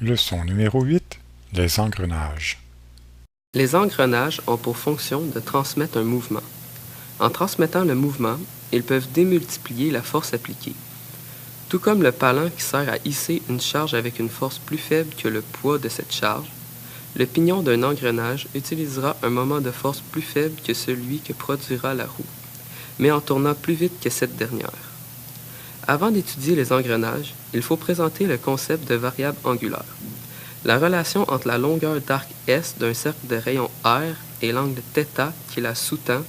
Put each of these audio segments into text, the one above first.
Leçon numéro 8. Les engrenages. Les engrenages ont pour fonction de transmettre un mouvement. En transmettant le mouvement, ils peuvent démultiplier la force appliquée. Tout comme le palan qui sert à hisser une charge avec une force plus faible que le poids de cette charge, le pignon d'un engrenage utilisera un moment de force plus faible que celui que produira la roue, mais en tournant plus vite que cette dernière. Avant d'étudier les engrenages, il faut présenter le concept de variable angulaire. La relation entre la longueur d'arc S d'un cercle de rayon R et l'angle θ qui la sous-tend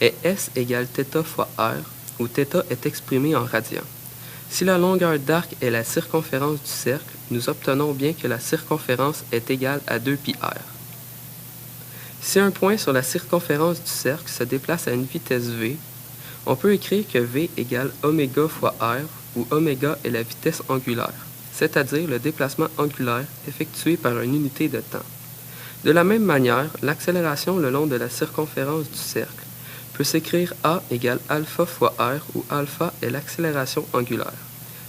est S égale θ fois R, où θ est exprimé en radians. Si la longueur d'arc est la circonférence du cercle, nous obtenons bien que la circonférence est égale à 2πr. Si un point sur la circonférence du cercle se déplace à une vitesse v, on peut écrire que v égale oméga fois r, où oméga est la vitesse angulaire, c'est-à-dire le déplacement angulaire effectué par une unité de temps. De la même manière, l'accélération le long de la circonférence du cercle peut s'écrire a égale alpha fois r, où alpha est l'accélération angulaire,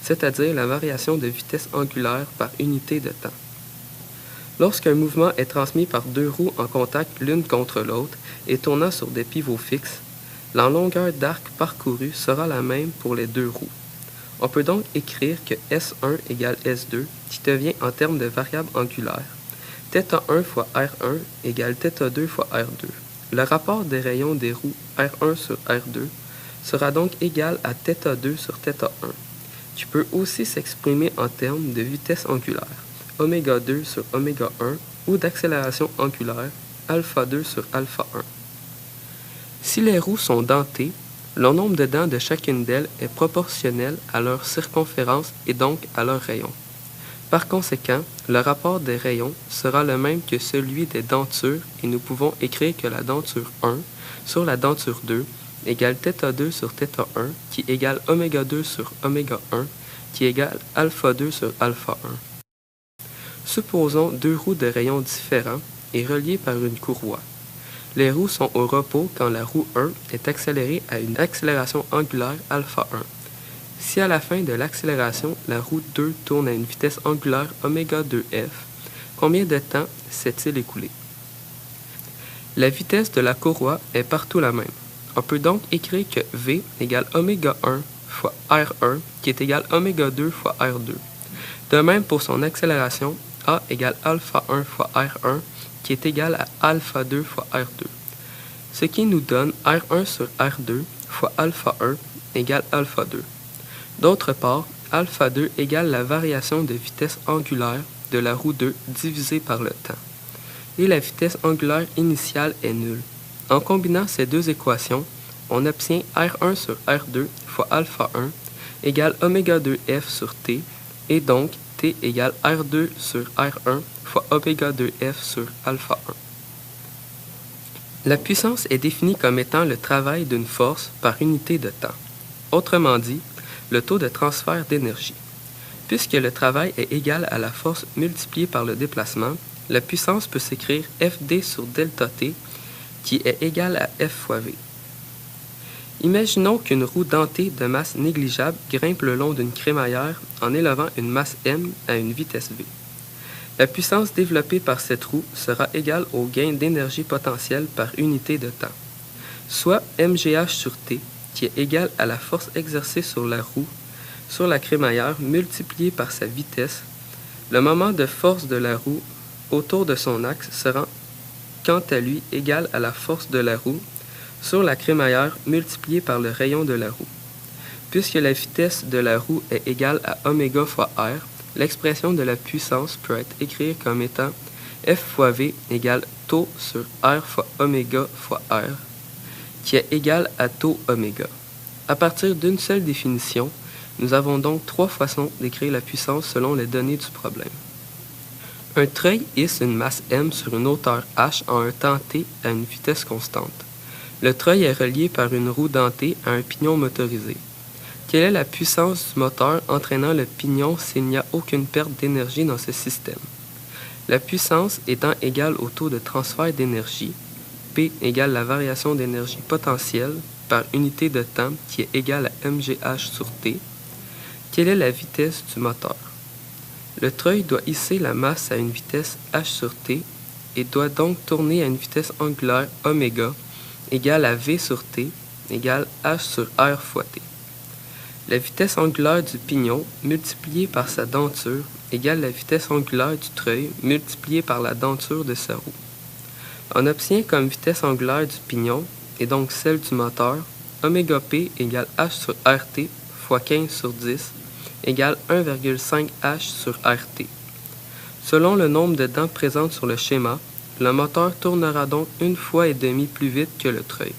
c'est-à-dire la variation de vitesse angulaire par unité de temps. Lorsqu'un mouvement est transmis par deux roues en contact l'une contre l'autre et tournant sur des pivots fixes, la longueur d'arc parcourue sera la même pour les deux roues. On peut donc écrire que S1 égale S2, qui devient en termes de variable angulaire, θ1 fois R1 égale θ2 fois R2. Le rapport des rayons des roues R1 sur R2 sera donc égal à θ2 sur θ1, qui peut aussi s'exprimer en termes de vitesse angulaire, oméga 2 sur oméga 1, ou d'accélération angulaire, alpha 2 sur alpha 1. Si les roues sont dentées, le nombre de dents de chacune d'elles est proportionnel à leur circonférence et donc à leur rayon. Par conséquent, le rapport des rayons sera le même que celui des dentures et nous pouvons écrire que la denture 1 sur la denture 2 égale θ2 sur θ1 qui égale oméga 2 sur oméga 1 qui égale alpha 2 sur alpha 1. Supposons deux roues de rayons différents et reliées par une courroie. Les roues sont au repos quand la roue 1 est accélérée à une accélération angulaire alpha 1. Si à la fin de l'accélération, la roue 2 tourne à une vitesse angulaire oméga 2f, combien de temps s'est-il écoulé? La vitesse de la courroie est partout la même. On peut donc écrire que v égale oméga 1 fois r1 qui est égal oméga 2 fois r2. De même pour son accélération, a égale alpha 1 fois r1 qui est égal à alpha 2 fois r2. Ce qui nous donne r1 sur r2 fois alpha 1 égale alpha 2. D'autre part, alpha 2 égale la variation de vitesse angulaire de la roue 2 divisée par le temps. Et la vitesse angulaire initiale est nulle. En combinant ces deux équations, on obtient r1 sur r2 fois alpha 1 égale oméga 2f sur t, et donc t égale r2 sur r1 fois oméga 2f sur alpha 1. La puissance est définie comme étant le travail d'une force par unité de temps. Autrement dit, le taux de transfert d'énergie. Puisque le travail est égal à la force multipliée par le déplacement, la puissance peut s'écrire Fd sur delta t, qui est égal à F fois V. Imaginons qu'une roue dentée de masse négligeable grimpe le long d'une crémaillère en élevant une masse m à une vitesse v. La puissance développée par cette roue sera égale au gain d'énergie potentielle par unité de temps, soit mgh sur t, qui est égal à la force exercée sur la roue sur la crémaillère multipliée par sa vitesse. Le moment de force de la roue autour de son axe sera quant à lui égal à la force de la roue sur la crémaillère multipliée par le rayon de la roue. Puisque la vitesse de la roue est égale à oméga fois r, l'expression de la puissance peut être écrite comme étant F fois V égale taux sur R fois oméga fois R, qui est égal à taux oméga. À partir d'une seule définition, nous avons donc trois façons d'écrire la puissance selon les données du problème. Un treuil hisse une masse m sur une hauteur h en un temps t à une vitesse constante. Le treuil est relié par une roue dentée à un pignon motorisé. Quelle est la puissance du moteur entraînant le pignon s'il n'y a aucune perte d'énergie dans ce système? La puissance étant égale au taux de transfert d'énergie, P égale la variation d'énergie potentielle par unité de temps qui est égale à mgh sur t. Quelle est la vitesse du moteur? Le treuil doit hisser la masse à une vitesse h sur t et doit donc tourner à une vitesse angulaire oméga égale à v sur t égale h sur r fois t. La vitesse angulaire du pignon multipliée par sa denture égale la vitesse angulaire du treuil multipliée par la denture de sa roue. On obtient comme vitesse angulaire du pignon, et donc celle du moteur, oméga p égale h sur rt fois 15 sur 10 égale 1,5 h sur rt. Selon le nombre de dents présentes sur le schéma, le moteur tournera donc 1,5 fois plus vite que le treuil.